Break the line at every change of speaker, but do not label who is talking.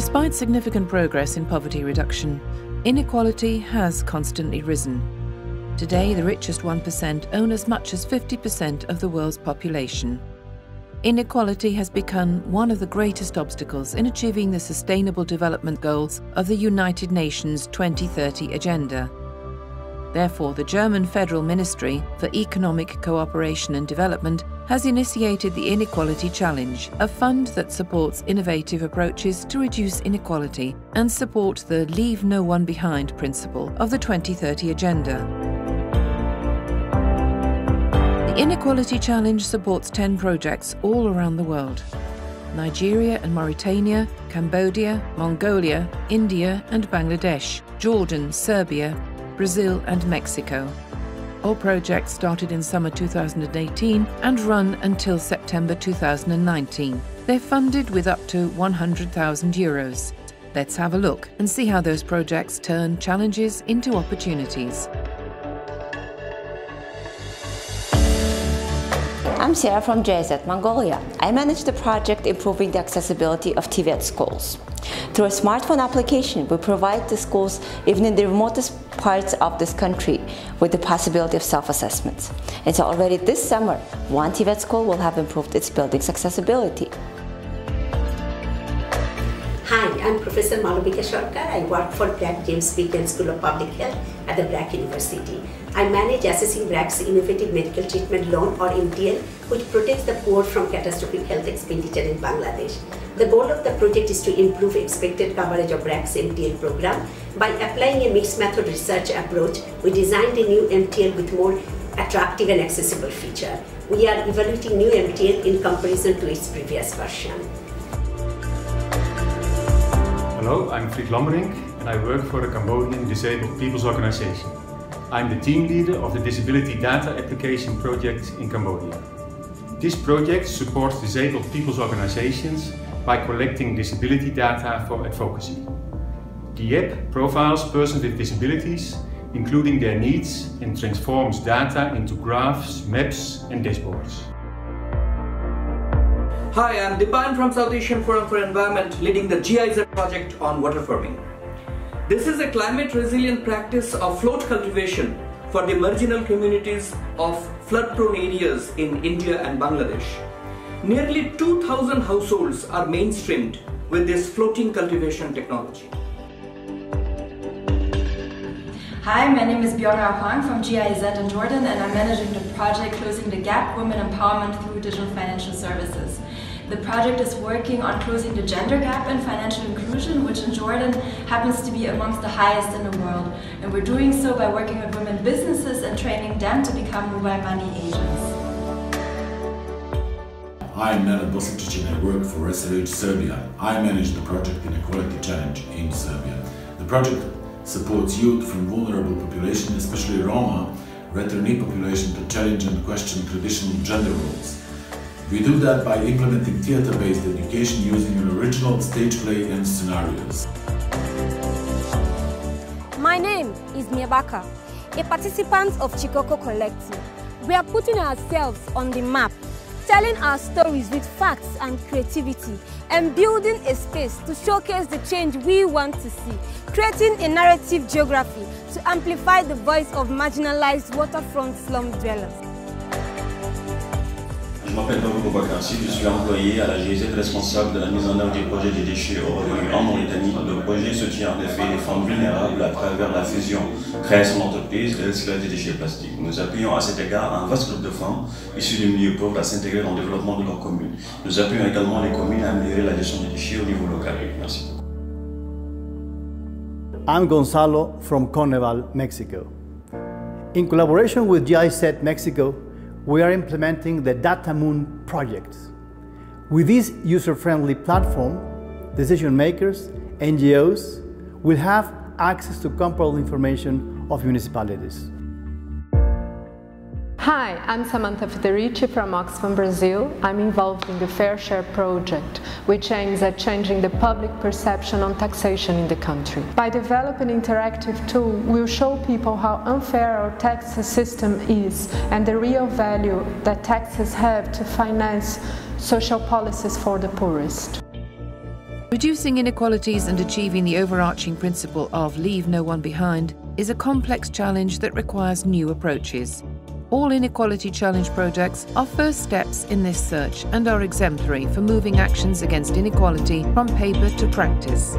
Despite significant progress in poverty reduction, inequality has constantly risen. Today, the richest 1% own as much as 50% of the world's population. Inequality has become one of the greatest obstacles in achieving the Sustainable Development Goals of the United Nations 2030 Agenda. Therefore, the German Federal Ministry for Economic Cooperation and Development has initiated the Inequality Challenge, a fund that supports innovative approaches to reduce inequality and support the Leave No One Behind principle of the 2030 Agenda. The Inequality Challenge supports 10 projects all around the world: Nigeria and Mauritania, Cambodia, Mongolia, India and Bangladesh, Jordan, Serbia, Brazil and Mexico. All projects started in summer 2018 and run until September 2019. They're funded with up to €100,000. Let's have a look and see how those projects turn challenges into opportunities.
I'm Sarah from GIZ, Mongolia. I manage the project improving the accessibility of TV at schools. Through a smartphone application, we provide the schools, even in the remotest parts of this country, with the possibility of self-assessments. And so already this summer, one TV at school will have improved its building's accessibility.
Hi, I'm Professor Malabika Sarkar. I work for Black James Beacon School of Public Health at the Black University. I manage Assessing Black's Innovative Medical Treatment Loan, or MTL, which protects the poor from catastrophic health expenditure in Bangladesh. The goal of the project is to improve expected coverage of BRAC's MTL program. By applying a mixed method research approach, we designed a new MTL with more attractive and accessible feature. We are evaluating new MTL in comparison to its previous version.
Hello, I'm Fried Lammerink and I work for the Cambodian Disabled People's Organization. I'm the team leader of the Disability Data Application project in Cambodia. This project supports disabled people's organizations by collecting disability data for advocacy. The app profiles persons with disabilities, including their needs, and transforms data into graphs, maps and dashboards.
Hi, I'm Dipayan from South Asian Forum for Environment, leading the GIZ project on water farming. This is a climate-resilient practice of float cultivation for the marginal communities of flood-prone areas in India and Bangladesh. Nearly 2,000 households are mainstreamed with this floating cultivation technology.
Hi, my name is Biora Huang from GIZ in Jordan, and I'm managing the project Closing the Gap, Women Empowerment through Digital Financial Services. The project is working on closing the gender gap in financial inclusion, which in Jordan happens to be amongst the highest in the world. And we're doing so by working with women businesses and training them to become mobile money agents.
I'm Nenad Bosiljčić and I work for SRH Serbia. I manage the project Inequality Challenge in Serbia. The project supports youth from vulnerable population, especially Roma, returnee population, to challenge and question traditional gender roles. We do that by implementing theater-based education using an original stage play and scenarios.
My name is Miebaka, a participant of Chikoko Collective. We are putting ourselves on the map, telling our stories with facts and creativity, and building a space to showcase the change we want to see, creating a narrative geography to amplify the voice of marginalized waterfront slum dwellers.
Je m'appelle Babou Boubakarsi, je suis employé à la GIZ responsable de la mise en œuvre du projet des déchets revenus en Mauritanie. Le projet soutient en effet les femmes vulnérables à travers la fusion, création d'entreprises et recyclage des déchets plastiques. Nous appuyons à cet égard un vaste groupe de femmes issues du milieu pauvre à s'intégrer dans le développement de leur commune. Nous appuyons également les communes à améliorer la gestion des déchets au niveau local. Merci.
I'm Gonzalo from Coneval, Mexico. In collaboration with GIZ Mexico, we are implementing the Data Moon project. With this user-friendly platform, decision makers, NGOs, will have access to comparable information of municipalities.
Hi, I'm Samantha Federici from Oxfam, Brazil. I'm involved in the Fair Share project, which aims at changing the public perception on taxation in the country. By developing an interactive tool, we'll show people how unfair our tax system is and the real value that taxes have to finance social policies for the poorest.
Reducing inequalities and achieving the overarching principle of leave no one behind is a complex challenge that requires new approaches. All Inequality Challenge projects are first steps in this search and are exemplary for moving actions against inequality from paper to practice.